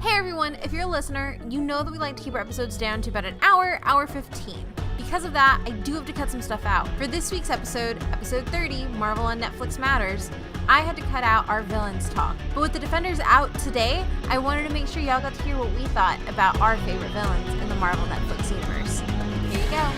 Hey everyone, if you're a listener, you know that we like to keep our episodes down to about an hour 15. Because of that, I do have to cut some stuff out. For this week's episode, episode 30, Marvel on Netflix Matters, I had to cut out our villains talk. But with the Defenders out today, I wanted to make sure y'all got to hear what we thought about our favorite villains in the Marvel Netflix universe. Here you go.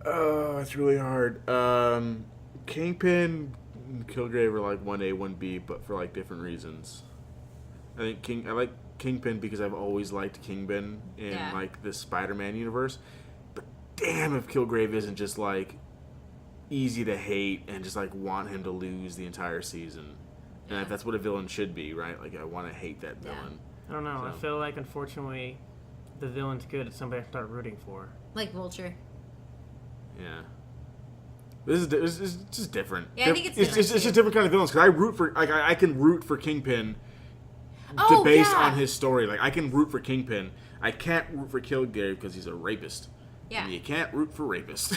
Oh, it's really hard. Kingpin and Kilgrave are like 1A, 1B, but for like different reasons. I like Kingpin because I've always liked Kingpin in like the Spider-Man universe. But damn if Kilgrave isn't just like easy to hate and just like want him to lose the entire season. And if that's what a villain should be, right? Like I want to hate that villain. I don't know. So. I feel like unfortunately the villain's good at somebody I start rooting for. Like Vulture. Yeah. This is just different. Yeah, I think it's different. It's just different kind of villains. Because I root for, like, I can root for Kingpin based on his story. Like, I can root for Kingpin. I can't root for Kilgrave because he's a rapist. Yeah. And you can't root for rapists.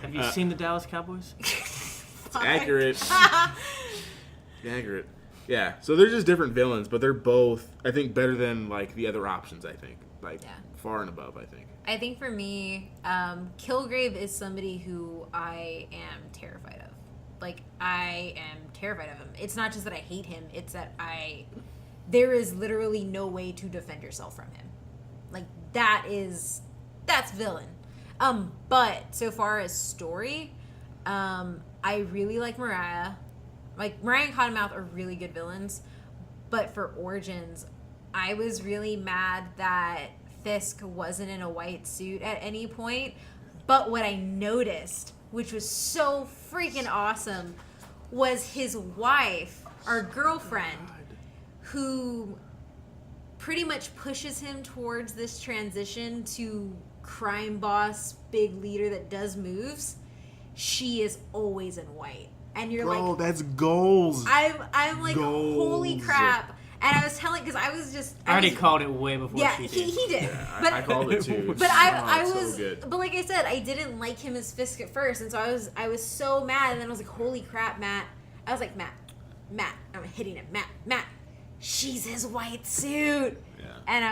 Have you seen the Dallas Cowboys? It's accurate. Accurate. Yeah. So they're just different villains, but they're both, I think, better than, like, the other options, I think. Like, far and above, I think. I think for me, Kilgrave is somebody who I am terrified of. Like, I am terrified of him. It's not just that I hate him, it's that there is literally no way to defend yourself from him. Like, that's villain. But so far as story, I really like Mariah. Like, Mariah and Cottonmouth are really good villains. But for origins, I was really mad that Fisk wasn't in a white suit at any point, but what I noticed, which was so freaking awesome, was his wife, our girlfriend, who pretty much pushes him towards this transition to crime boss, big leader that does moves. She is always in white. And you're like, that's goals. I'm like, goals. Holy crap. And I was telling, because I was just... I already called it way before she did. He did. Yeah, but, I called it too. But I was... So good. But like I said, I didn't like him as Fisk at first. And so I was so mad. And then I was like, holy crap, Matt. I was like, Matt. I'm hitting him. Matt. She's his white suit. Yeah. And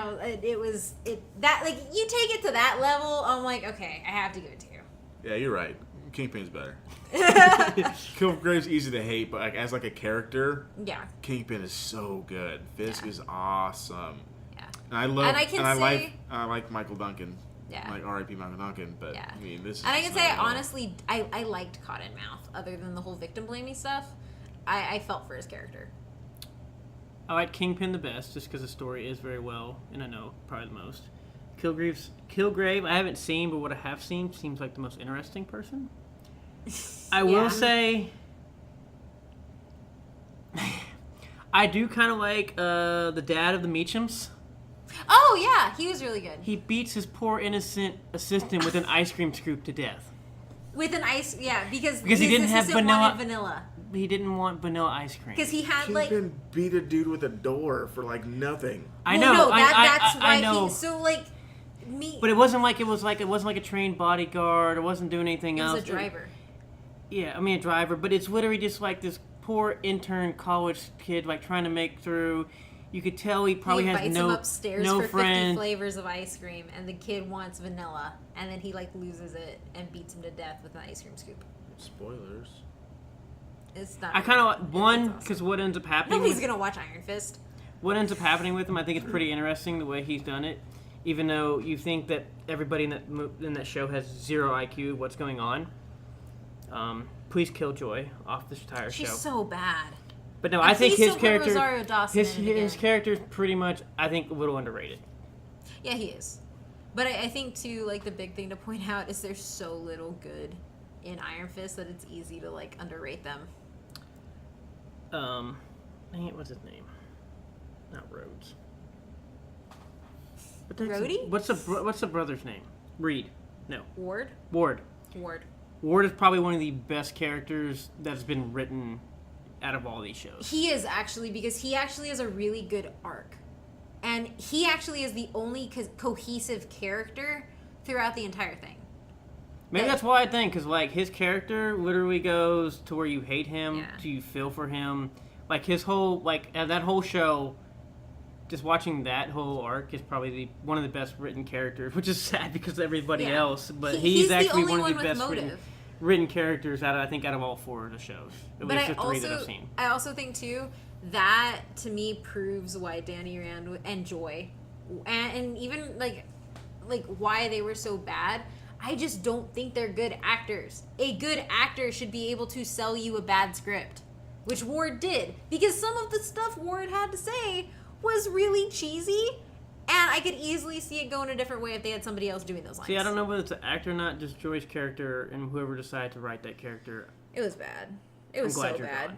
you take it to that level, I'm like, okay, I have to give it to you. Yeah, you're right. Kingpin's better. Kilgrave's easy to hate, but like as like a character, Kingpin is so good. Fisk is awesome. Yeah, and I like Michael Duncan. Yeah, like R.I.P. Michael Duncan. But I mean, this. And I can say honestly, I liked Cottonmouth. Other than the whole victim blaming stuff, I felt for his character. I like Kingpin the best, just because the story is very well, and I know probably the most. Kilgrave, I haven't seen, but what I have seen seems like the most interesting person. I will say, I do kind of like the dad of the Meachums. Oh, yeah. He was really good. He beats his poor innocent assistant with an ice cream scoop to death. With an because he didn't have vanilla. He didn't want vanilla ice cream. Because he had Kingpin beat a dude with a door for like nothing. I know. That's why I know. But it wasn't like it wasn't like a trained bodyguard. It wasn't doing anything else. It was a driver. A driver, but it's literally just like this poor intern college kid, like trying to make through. You could tell he probably has him upstairs no for friend. 50 flavors of ice cream, and the kid wants vanilla, and then he like loses it and beats him to death with an ice cream scoop. Spoilers. It's not. I kind of because awesome. What ends up happening. Nobody's gonna watch Iron Fist. What ends up happening with him, I think it's pretty interesting the way he's done it. Even though you think that everybody in that show has zero IQ, what's going on? Please kill Joy off this entire show. She's so bad. But no, I think his character, Rosario Dawson his character is pretty much, I think, a little underrated. Yeah, he is. But I think too, like the big thing to point out is there's so little good in Iron Fist that it's easy to like underrate them. What's his name? Not Rhodes. Rhodey? What's the brother's name? Reed. No. Ward. Ward is probably one of the best characters that's been written out of all these shows. He is actually, because he actually has a really good arc. And he actually is the only cohesive character throughout the entire thing. Maybe that's why I think, because, like, his character literally goes to where you hate him, to you feel for him. Like, his whole, like, that whole show, just watching that whole arc is probably one of the best written characters, which is sad because of everybody else. But he's actually one of the best written characters out of all 4 of the shows. At least the 3 that I've seen. I also think, too, that, to me, proves why Danny Rand and Joy, and even, like, why they were so bad. I just don't think they're good actors. A good actor should be able to sell you a bad script, which Ward did, because some of the stuff Ward had to say was really cheesy, and I could easily see it going a different way if they had somebody else doing those lines. See, I don't know whether it's an actor or not, just Joy's character and whoever decided to write that character. It was bad. It was so bad.